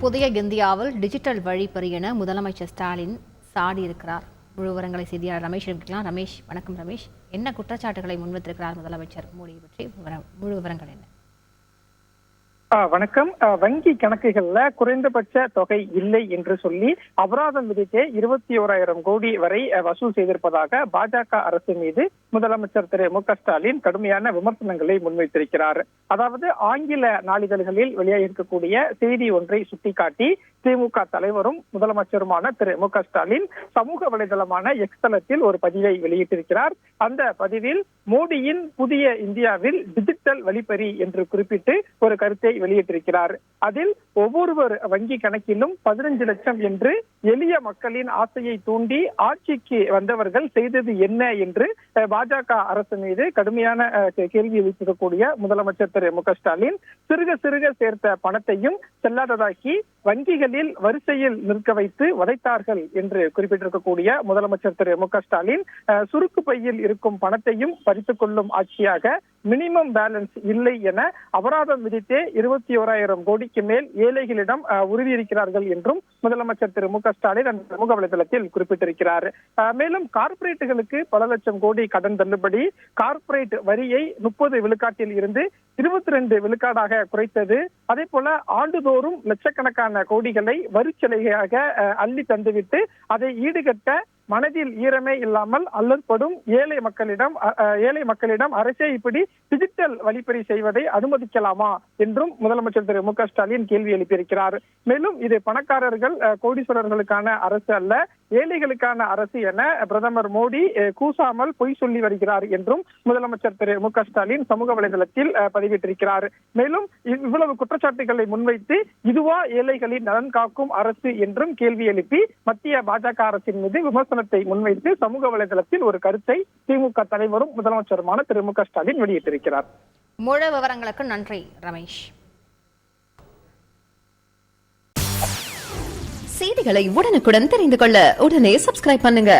புதிய இந்தியாவில் டிஜிட்டல் வழிப்பறி என முதலமைச்சர் ஸ்டாலின் சாடியிருக்கிறார். முழு விவரங்களை செய்தியாளர் ரமேஷ் இருக்கலாம். ரமேஷ், வணக்கம். ரமேஷ், என்ன குற்றச்சாட்டுகளை முன்வைத்திருக்கிறார் முதலமைச்சர் மோடி பற்றி முழு விவரங்கள் என்ன? வணக்கம். வங்கி கணக்குகள்ல குறைந்தபட்ச தொகை இல்லை என்று சொல்லி அபராதம் விதித்து 21,000 கோடி வரை வசூல் செய்திருப்பதாக பாஜக அரசு மீது முதலமைச்சர் திரு மு.க. ஸ்டாலின் கடுமையான விமர்சனங்களை முன்வைத்திருக்கிறார். அதாவது ஆங்கில நாளிதழ்களில் வெளியாகியிருக்கக்கூடிய செய்தி ஒன்றை சுட்டிக்காட்டி திமுக தலைவரும் முதலமைச்சருமான திரு மு.க. ஸ்டாலின் சமூக வலைதளமான எக்ஸ் தளத்தில் ஒரு பதிவை வெளியிட்டிருக்கிறார். அந்த பதிவில் மோடியின் புதிய இந்தியாவில் டிஜிட்டல் வழிப்பறி என்று குறிப்பிட்டு ஒரு கருத்தை வெளியிட்டிருக்கிறார். அதில் ஒவ்வொருவர் வங்கி கணக்கிலும் 15 லட்சம் என்று எளிய மக்களின் ஆசையை தூண்டி ஆட்சிக்கு வந்தவர்கள் செய்தது என்ன என்று பாஜக அரசு மீது கடுமையான கேள்வி எழுப்பியிருக்கக்கூடிய முதலமைச்சர் திரு மு.க. ஸ்டாலின் சிறுக சிறுக சேர்த்த பணத்தையும் செல்லாததாக்கி வங்கிகளில் வரிசையில் நிற்க வைத்து வதைத்தார்கள் என்று குறிப்பிட்டிருக்கக்கூடிய முதலமைச்சர் திரு மு.க. ஸ்டாலின் சுருக்கு பையில் இருக்கும் பணத்தையும் பறித்துக் கொள்ளும் ஆட்சியாக மினிமம் பேலன்ஸ் இல்லை என அபராதம் விதித்தே 21,000 கோடிக்கு மேல் ஏழைகளிடம் உறுதியிருக்கிறார்கள் என்றும் முதலமைச்சர் திரு மு.க. ஸ்டாலின் அந்த சமூக வலைதளத்தில் குறிப்பிட்டிருக்கிறார். மேலும் கார்ப்பரேட்டுகளுக்கு பல லட்சம் கோடி கடன் தள்ளுபடி, கார்ப்பரேட் வரியை 30 விழுக்காட்டில் இருந்து 22 விழுக்காடாக குறைத்தது, அதே போல ஆண்டுதோறும் லட்சக்கணக்கான கோடிகளை வரிச்சலுகையாக அள்ளி தந்துவிட்டு அதை ஈடுகட்ட மனதில் ஈரமே இல்லாமல் அல்லற்படும் ஏழை மக்களிடம் அரசே இப்படி டிஜிட்டல் வழிப்பறி செய்வதை அனுமதிக்கலாமா என்றும் முதலமைச்சர் திரு மு.க. ஸ்டாலின் கேள்வி எழுப்பியிருக்கிறார். மேலும் இது பணக்காரர்கள் கோடீஸ்வரர்களுக்கான அரசு அல்ல, ஏழைகளுக்கான அரசு என பிரதமர் மோடி கூசாமல் பொய் சொல்லி வருகிறார் என்றும் முதலமைச்சர் திரு மு.க. ஸ்டாலின் சமூக வலைதளத்தில் பதிவிட்டிருக்கிறார். மேலும் இவ்வளவு குற்றச்சாட்டுகளை முன்வைத்து இதுவா ஏழைகளின் நலன் காக்கும் அரசு என்றும் கேள்வி எழுப்பி மத்திய பாஜக அரசின் மீது விமர்சனத்தை முன்வைத்து சமூக வலைதளத்தில் ஒரு கருத்தை திமுக தலைவரும் முதலமைச்சருமான திரு மு.க. ஸ்டாலின் வெளியிட்டிருக்கிறார். முழு விவரங்களுக்கு நன்றி ரமேஷ். செய்திகளை உடனுக்குடன் தெரிந்து கொள்ள உடனே சப்ஸ்கிரைப் பண்ணுங்க.